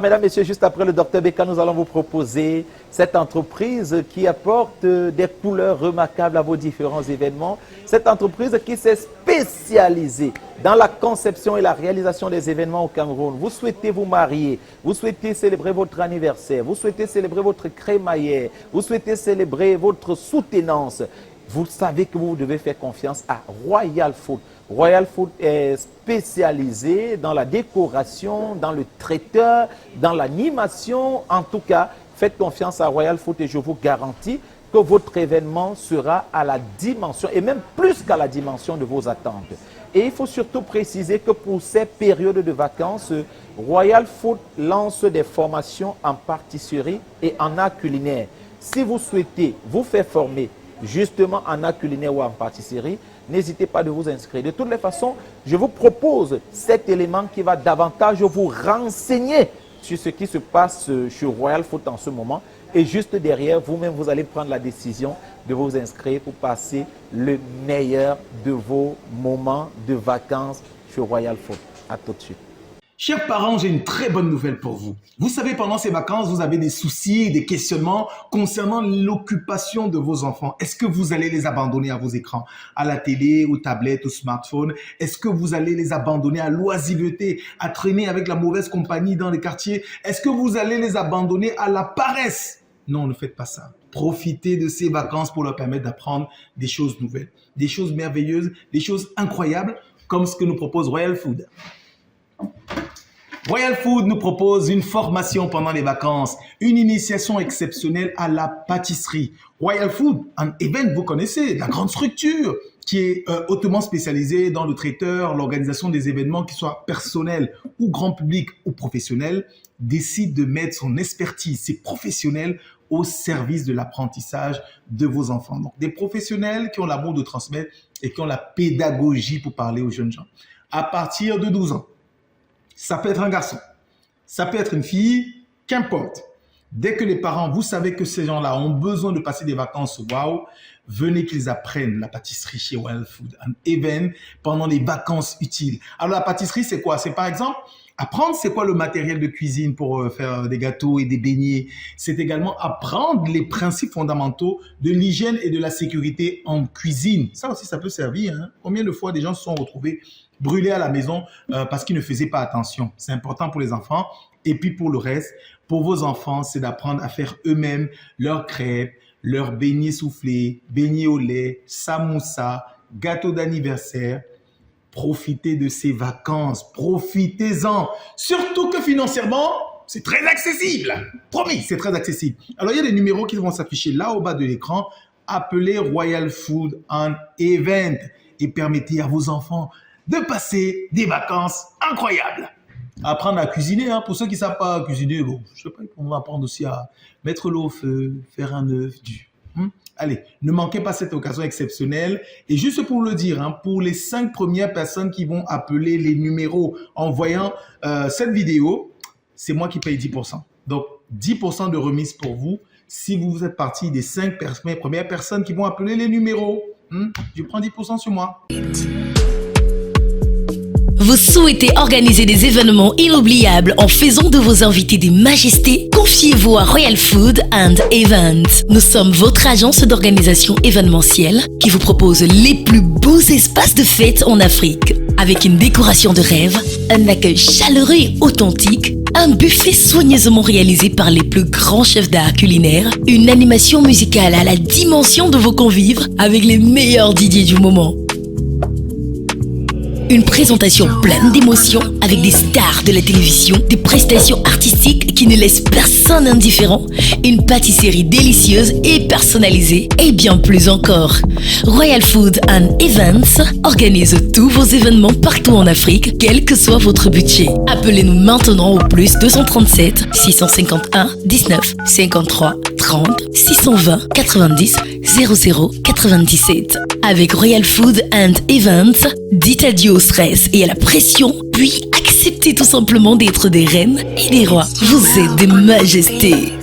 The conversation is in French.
mesdames, messieurs, juste après le Dr Beka, nous allons vous proposer cette entreprise qui apporte des couleurs remarquables à vos différents événements. Cette entreprise qui s'est spécialisée dans la conception et la réalisation des événements au Cameroun. Vous souhaitez vous marier, vous souhaitez célébrer votre anniversaire, vous souhaitez célébrer votre crémaillère, vous souhaitez célébrer votre soutenance. Vous savez que vous devez faire confiance à Royal Food. Royal Food est spécialisé dans la décoration, dans le traiteur, dans l'animation. En tout cas, faites confiance à Royal Food et je vous garantis que votre événement sera à la dimension, et même plus qu'à la dimension de vos attentes. Et il faut surtout préciser que pour ces périodes de vacances, Royal Food lance des formations en pâtisserie et en art culinaire. Si vous souhaitez vous faire former justement en art culinaire ou en pâtisserie, n'hésitez pas de vous inscrire. De toutes les façons, je vous propose cet élément qui va davantage vous renseigner sur ce qui se passe chez Royal Food en ce moment. Et juste derrière, vous-même, vous allez prendre la décision de vous inscrire pour passer le meilleur de vos moments de vacances chez Royal Food. À tout de suite. Chers parents, j'ai une très bonne nouvelle pour vous. Vous savez, pendant ces vacances, vous avez des soucis, des questionnements concernant l'occupation de vos enfants. Est-ce que vous allez les abandonner à vos écrans, à la télé, aux tablettes, aux smartphones? Est-ce que vous allez les abandonner à l'oisiveté, à traîner avec la mauvaise compagnie dans les quartiers? Est-ce que vous allez les abandonner à la paresse? Non, ne faites pas ça. Profitez de ces vacances pour leur permettre d'apprendre des choses nouvelles, des choses merveilleuses, des choses incroyables, comme ce que nous propose Royal Food. Royal Food nous propose une formation pendant les vacances, une initiation exceptionnelle à la pâtisserie. Royal Food, un event, vous connaissez, la grande structure qui est hautement spécialisée dans le traiteur, l'organisation des événements, qui soient personnels ou grand public ou professionnels, décide de mettre son expertise, ses professionnels, au service de l'apprentissage de vos enfants. Donc, des professionnels qui ont l'amour de transmettre et qui ont la pédagogie pour parler aux jeunes gens. À partir de 12 ans, ça peut être un garçon, ça peut être une fille, qu'importe. Dès que les parents, vous savez que ces gens-là ont besoin de passer des vacances, waouh, venez qu'ils apprennent la pâtisserie chez Royal Food, un event pendant les vacances utiles. Alors la pâtisserie, c'est quoi? C'est par exemple apprendre c'est quoi le matériel de cuisine pour faire des gâteaux et des beignets. C'est également apprendre les principes fondamentaux de l'hygiène et de la sécurité en cuisine. Ça aussi, ça peut servir. Hein? Combien de fois des gens se sont retrouvés brûlés à la maison parce qu'ils ne faisaient pas attention. C'est important pour les enfants. Et puis pour le reste, pour vos enfants, c'est d'apprendre à faire eux-mêmes leurs crêpes, leurs beignets soufflés, beignets au lait, samoussa, gâteaux d'anniversaire. Profitez de ces vacances, profitez-en. Surtout que financièrement, c'est très accessible. Promis, c'est très accessible. Alors, il y a des numéros qui vont s'afficher là au bas de l'écran. Appelez Royal Food on Event et permettez à vos enfants de passer des vacances incroyables. Apprendre à cuisiner, hein. Pour ceux qui ne savent pas cuisiner, bon, je sais pas, on va apprendre aussi à mettre l'eau au feu, faire un œuf dur. Allez, ne manquez pas cette occasion exceptionnelle. Et juste pour le dire, hein, pour les 5 premières personnes qui vont appeler les numéros en voyant cette vidéo, c'est moi qui paye 10%. Donc, 10% de remise pour vous si vous faites partie des 5 premières personnes qui vont appeler les numéros. Je prends 10% sur moi. Vous souhaitez organiser des événements inoubliables en faisant de vos invités des majestés? Confiez-vous à Royal Food and Events. Nous sommes votre agence d'organisation événementielle qui vous propose les plus beaux espaces de fête en Afrique. Avec une décoration de rêve, un accueil chaleureux et authentique, un buffet soigneusement réalisé par les plus grands chefs d'art culinaire, une animation musicale à la dimension de vos convives avec les meilleurs DJ du moment. Une présentation pleine d'émotions avec des stars de la télévision, des prestations artistiques qui ne laissent personne indifférent, une pâtisserie délicieuse et personnalisée et bien plus encore. Royal Food and Events organise tous vos événements partout en Afrique, quel que soit votre budget. Appelez-nous maintenant au plus 237 651 19 53 30 620 90 00 97. Avec Royal Food and Events, dites adieu au stress et à la pression, puis acceptez tout simplement d'être des reines et des rois. Vous êtes des majestés.